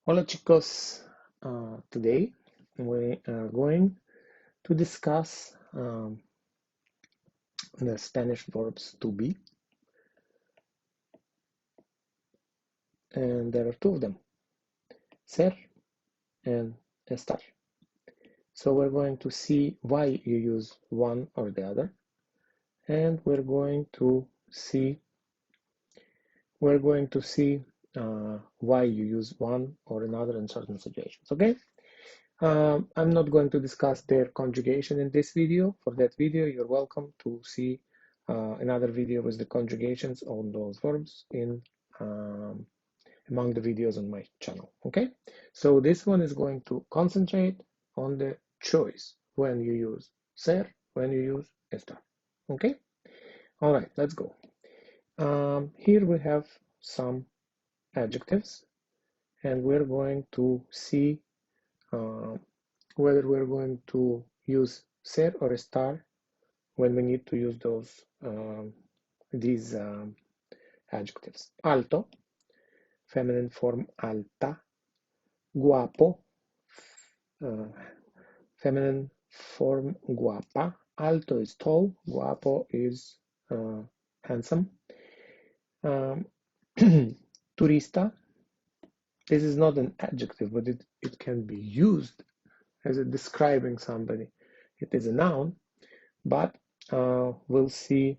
Hola chicos, today we are going to discuss the Spanish verbs to be, and there are two of them, ser and estar. So we're going to see why you use one or the other, and we're going to see why you use one or another in certain situations. Okay. I'm not going to discuss their conjugation in this video. For that video, you're welcome to see another video with the conjugations on those verbs in among the videos on my channel. Okay, so this one is going to concentrate on the choice when you use ser, when you use estar. Okay, all right, let's go. Here we have some adjectives, and we're going to see whether we're going to use ser or estar when we need to use these adjectives. Alto, feminine form alta. Guapo, feminine form guapa. Alto is tall, guapo is handsome. Turista, this is not an adjective, but it can be used as a describing somebody. It is a noun, but we'll see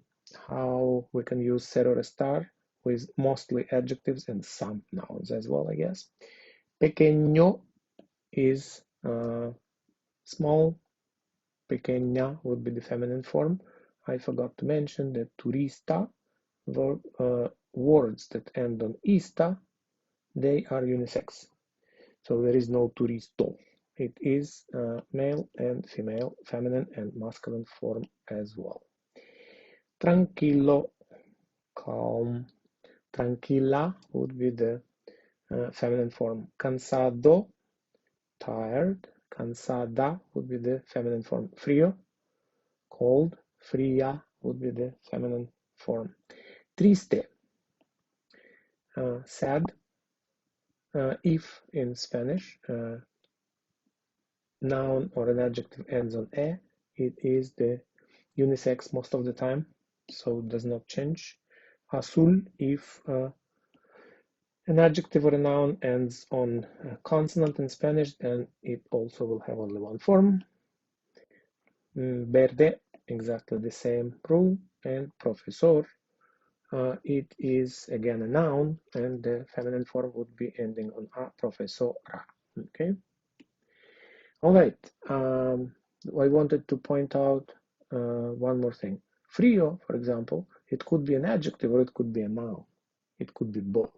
how we can use ser or estar with mostly adjectives and some nouns as well, I guess. Pequeño is small. Pequeña would be the feminine form. I forgot to mention that turista, words that end on ista, they are unisex. So there is no turisto. It is male and female, feminine and masculine form as well. Tranquilo, calm. Tranquila would be the feminine form. Cansado, tired. Cansada would be the feminine form. Frío, cold. Fría would be the feminine form. Triste, sad. If in Spanish, noun or an adjective ends on e, it is the unisex most of the time, so it does not change. Azul, if an adjective or a noun ends on a consonant in Spanish, then it also will have only one form. Verde, exactly the same rule. And profesor, it is again a noun, and the feminine form would be ending on a, profesora. Okay. All right. I wanted to point out one more thing. Frío, for example, it could be an adjective or it could be a noun. It could be both.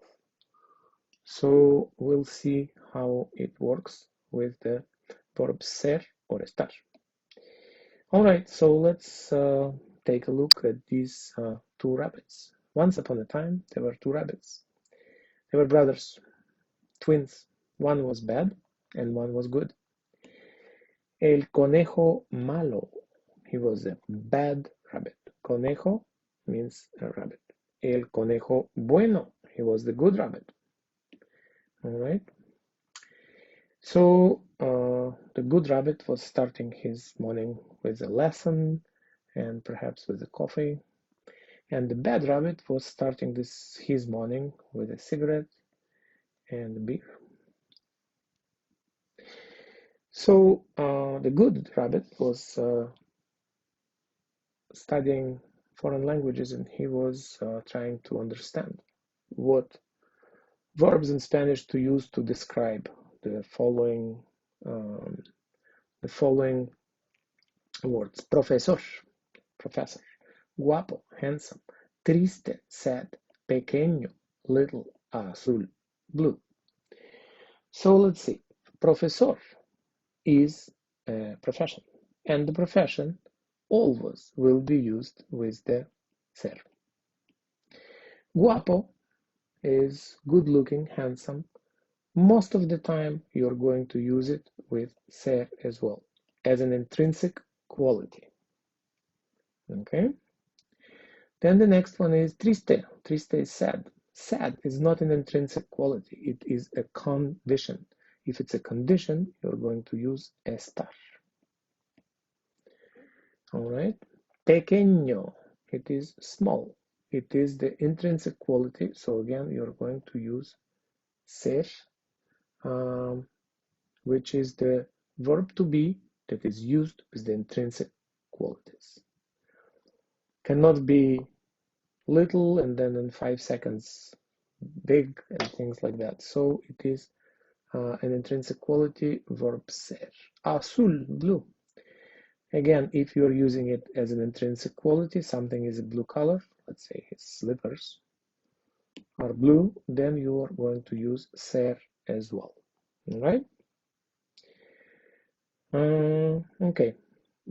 So we'll see how it works with the verb ser or estar. All right, so let's take a look at these two rabbits. Once upon a time, there were two rabbits. They were brothers, twins. One was bad and one was good. El conejo malo. He was a bad rabbit. Conejo means a rabbit. El conejo bueno. He was the good rabbit. All right. So the good rabbit was starting his morning with a lesson and perhaps with a coffee. And the bad rabbit was starting his morning with a cigarette and a beer. So the good rabbit was studying foreign languages, and he was trying to understand what verbs in Spanish to use to describe the following words: profesor, professor; guapo, handsome; triste, sad; pequeño, little; azul, blue. So let's see. Profesor is a profession, and the profession always will be used with the ser. Guapo is good looking, handsome. Most of the time you're going to use it with ser as well, as an intrinsic quality. Okay. Then the next one is triste. Triste is sad. sad is not an intrinsic quality, it is a condition. If it's a condition, you're going to use ESTAR. All right. Pequeño, it is small. It is the intrinsic quality. So again, you're going to use ser, which is the verb to be that is used with the intrinsic qualities. Cannot be little and then in 5 seconds big and things like that. So it is an intrinsic quality, verb ser. Azul, blue. Again, if you're using it as an intrinsic quality, something is a blue color, let's say his slippers are blue, then you are going to use ser as well. All right? Okay.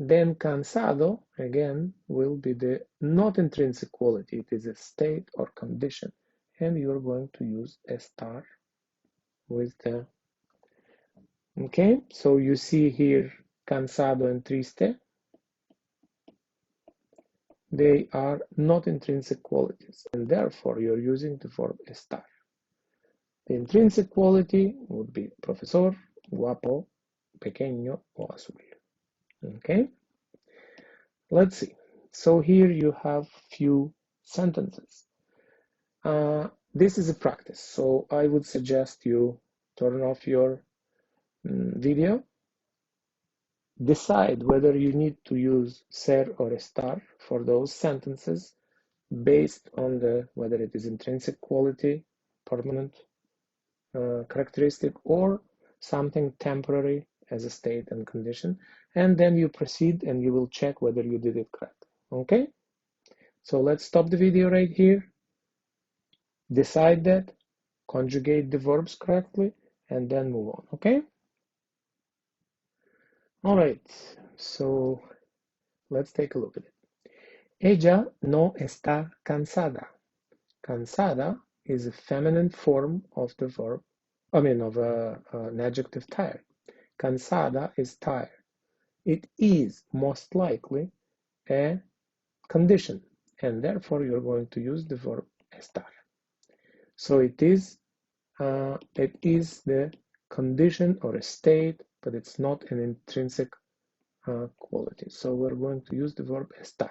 Then cansado, again, will be the not intrinsic quality. It is a state or condition. And you're going to use estar with the... Okay, so you see here cansado and triste. They are not intrinsic qualities, and therefore you're using the verb estar. The intrinsic quality would be profesor, guapo, pequeño, o azul. Okay, let's see. So here you have few sentences. This is a practice, so I would suggest you turn off your video. Decide whether you need to use ser or estar for those sentences based on whether it is intrinsic quality, permanent characteristic, or something temporary as a state and condition, and then you proceed and you will check whether you did it correct. Okay, so let's stop the video right here, decide that, conjugate the verbs correctly, and then move on. Okay, all right, so let's take a look at it. Ella no está cansada. Cansada is a feminine form of the verb, of an adjective tired. Cansada is tired. It is most likely a condition, and therefore you're going to use the verb estar. So it is the condition or a state, but it's not an intrinsic quality. So we're going to use the verb estar.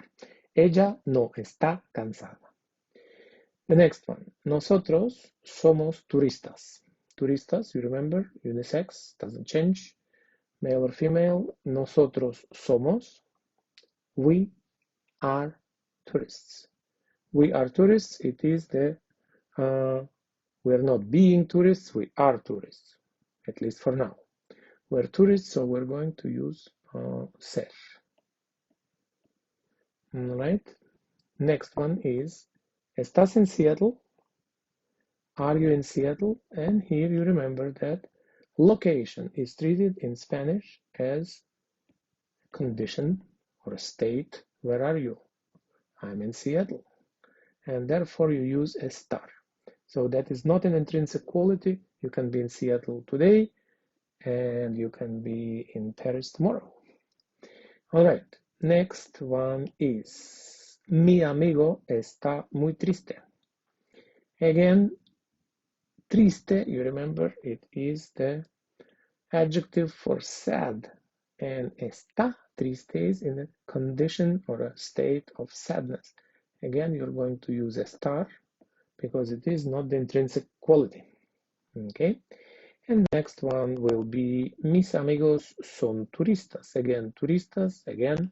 Ella no está cansada. The next one, nosotros somos turistas. Turistas, you remember, unisex, doesn't change, male or female. Nosotros somos, we are tourists. We are tourists, it is we're not being tourists, we are tourists, at least for now. We're tourists, so we're going to use ser. All right, next one is, ¿estás en Seattle? Are you in Seattle? And here you remember that location is treated in Spanish as a condition or a state. Where are you? I'm in Seattle. And therefore you use estar. So that is not an intrinsic quality. You can be in Seattle today and you can be in Paris tomorrow. All right, next one is, mi amigo está muy triste. Again, triste, you remember, it is the adjective for sad, and está triste is in a condition or a state of sadness. Again, you're going to use estar because it is not the intrinsic quality. Okay, and next one will be, mis amigos son turistas. Again, turistas, again,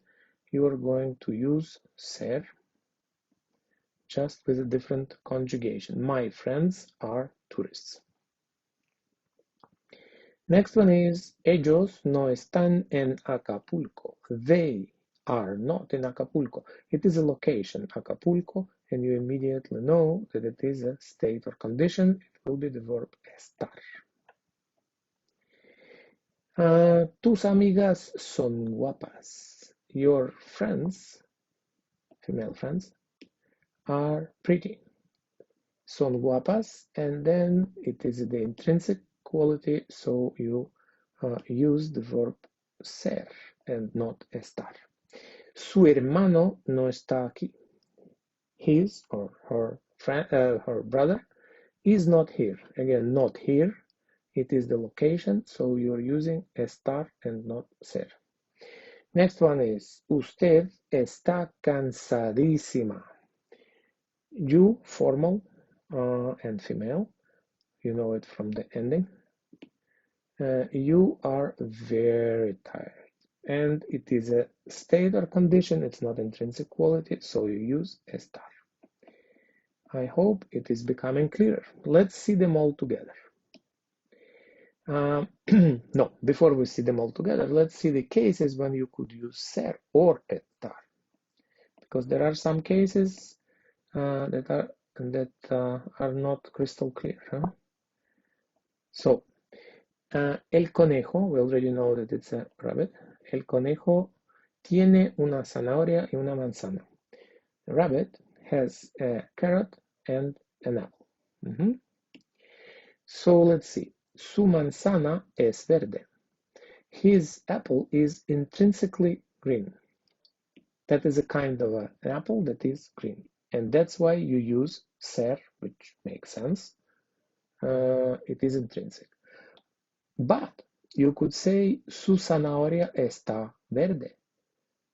you are going to use ser, just with a different conjugation. My friends are tourists. Next one is, ellos no están en Acapulco. They are not in Acapulco. It is a location, Acapulco, and you immediately know that it is a state or condition. It will be the verb estar. Tus amigas son guapas. Your friends, female friends, are pretty. Son guapas, and then it is the intrinsic quality, so you use the verb ser and not estar. Su hermano no está aquí. His or her friend, her brother is not here. Again, not here. It is the location, so you're using estar and not ser. Next one is usted está cansadísima. You, formal and female. You know it from the ending. You are very tired. And it is a state or condition. It's not intrinsic quality, so you use estar. I hope it is becoming clearer. Let's see them all together. No, before we see them all together, let's see the cases when you could use ser or estar. Because there are some cases that are not crystal clear. Huh? So, el conejo, we already know that it's a rabbit. El conejo tiene una zanahoria y una manzana. The rabbit has a carrot and an apple. So let's see. Su manzana es verde. His apple is intrinsically green. That is a kind of an apple that is green. And that's why you use ser, which makes sense. It is intrinsic. But you could say su zanahoria está verde.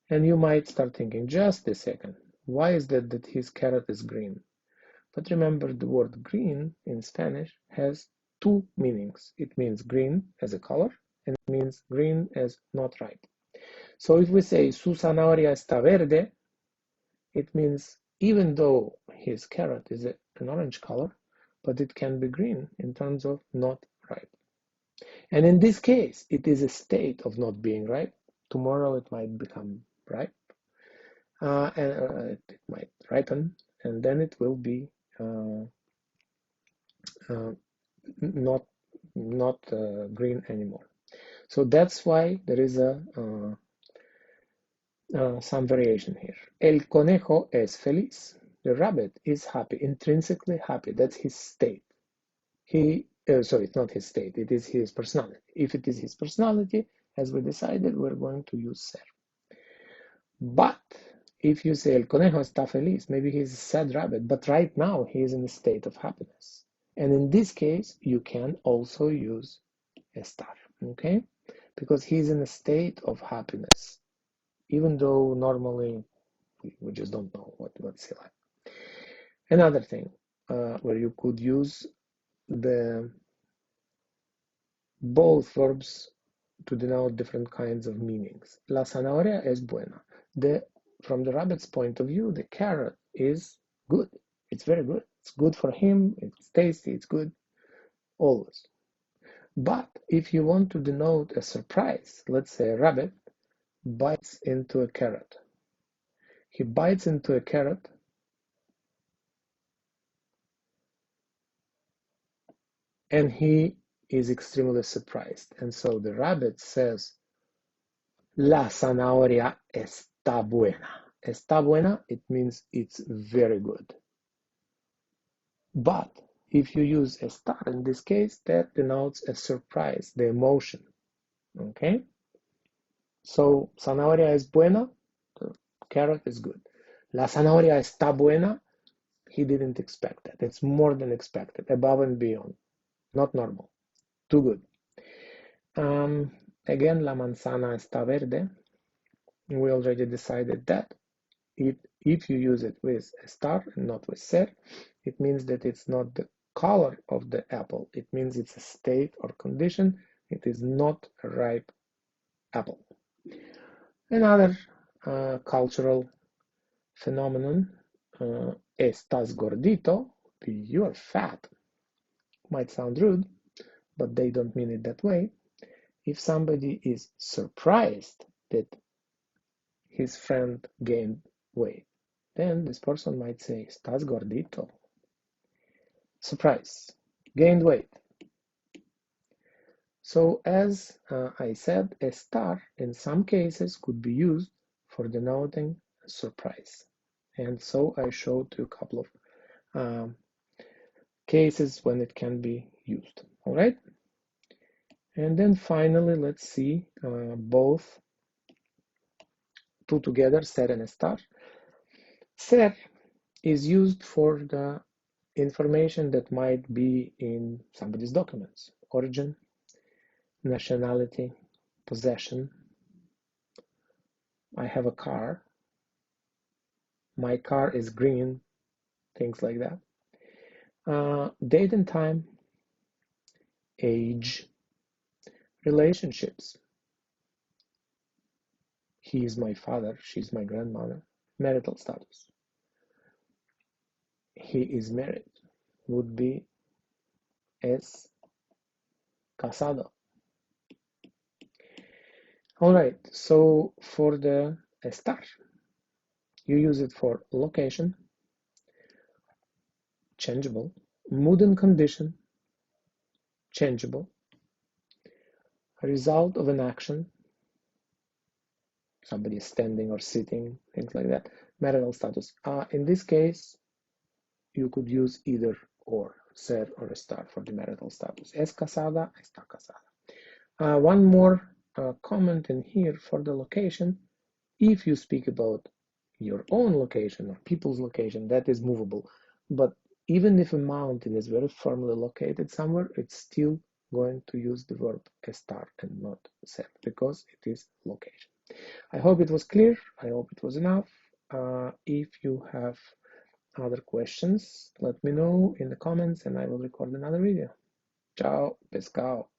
And you might start thinking, just a second, why is that his carrot is green? But remember, the word green in Spanish has two meanings. It means green as a color, and it means green as not ripe. So if we say su zanahoria está verde, it means even though his carrot is an orange color, but it can be green in terms of not ripe. And in this case, it is a state of not being ripe. Tomorrow it might become ripe, and it might ripen, and then it will be not green anymore. So that's why there is some variation here. El conejo es feliz. The rabbit is happy, intrinsically happy. That's his state. Sorry, it's not his state. It is his personality. If it is his personality, as we decided, we're going to use ser. But if you say el conejo está feliz, maybe he's a sad rabbit, but right now he is in a state of happiness. And in this case, you can also use estar, okay? Because he's in a state of happiness, even though normally we just don't know what's he like. Another thing where you could use both verbs to denote different kinds of meanings. La zanahoria es buena. From the rabbit's point of view, the carrot is good. It's very good. It's good for him. It's tasty. It's good. Always. But if you want to denote a surprise, let's say a rabbit bites into a carrot. He bites into a carrot and he is extremely surprised. And so the rabbit says, La zanahoria está buena. Está buena, it means it's very good. But if you use estar in this case, that denotes a surprise, the emotion. Okay? So, zanahoria es buena, the carrot is good. La zanahoria está buena, he didn't expect that. It's more than expected, above and beyond. Not normal. Too good. Again, la manzana está verde. We already decided that. If you use it with estar and not with ser, it means that it's not the color of the apple. It means it's a state or condition. It is not a ripe apple. Another cultural phenomenon, estás gordito, you are fat. Might sound rude, but they don't mean it that way. If somebody is surprised that his friend gained weight, then this person might say, estás gordito. Surprise, gained weight. So as I said, estar in some cases could be used for denoting surprise. And so I showed you a couple of cases when it can be used. All right. And then finally, let's see both two together, ser and estar. Ser is used for the information that might be in somebody's documents: origin, nationality, possession. I have a car. My car is green, things like that. Date and time, age, relationships. He is my father, she's my grandmother. Marital status. He is married, would be es casado. All right, so for the estar, you use it for location, changeable, mood and condition, changeable, result of an action, somebody is standing or sitting, things like that. Marital status. In this case, you could use either or, ser or estar for the marital status. Es casada, está casada. One more comment in here for the location. If you speak about your own location or people's location, that is movable. But even if a mountain is very firmly located somewhere, it's still going to use the verb estar and not ser because it is location. I hope it was clear. I hope it was enough. If you have other questions, let me know in the comments and I will record another video. Ciao, pescao.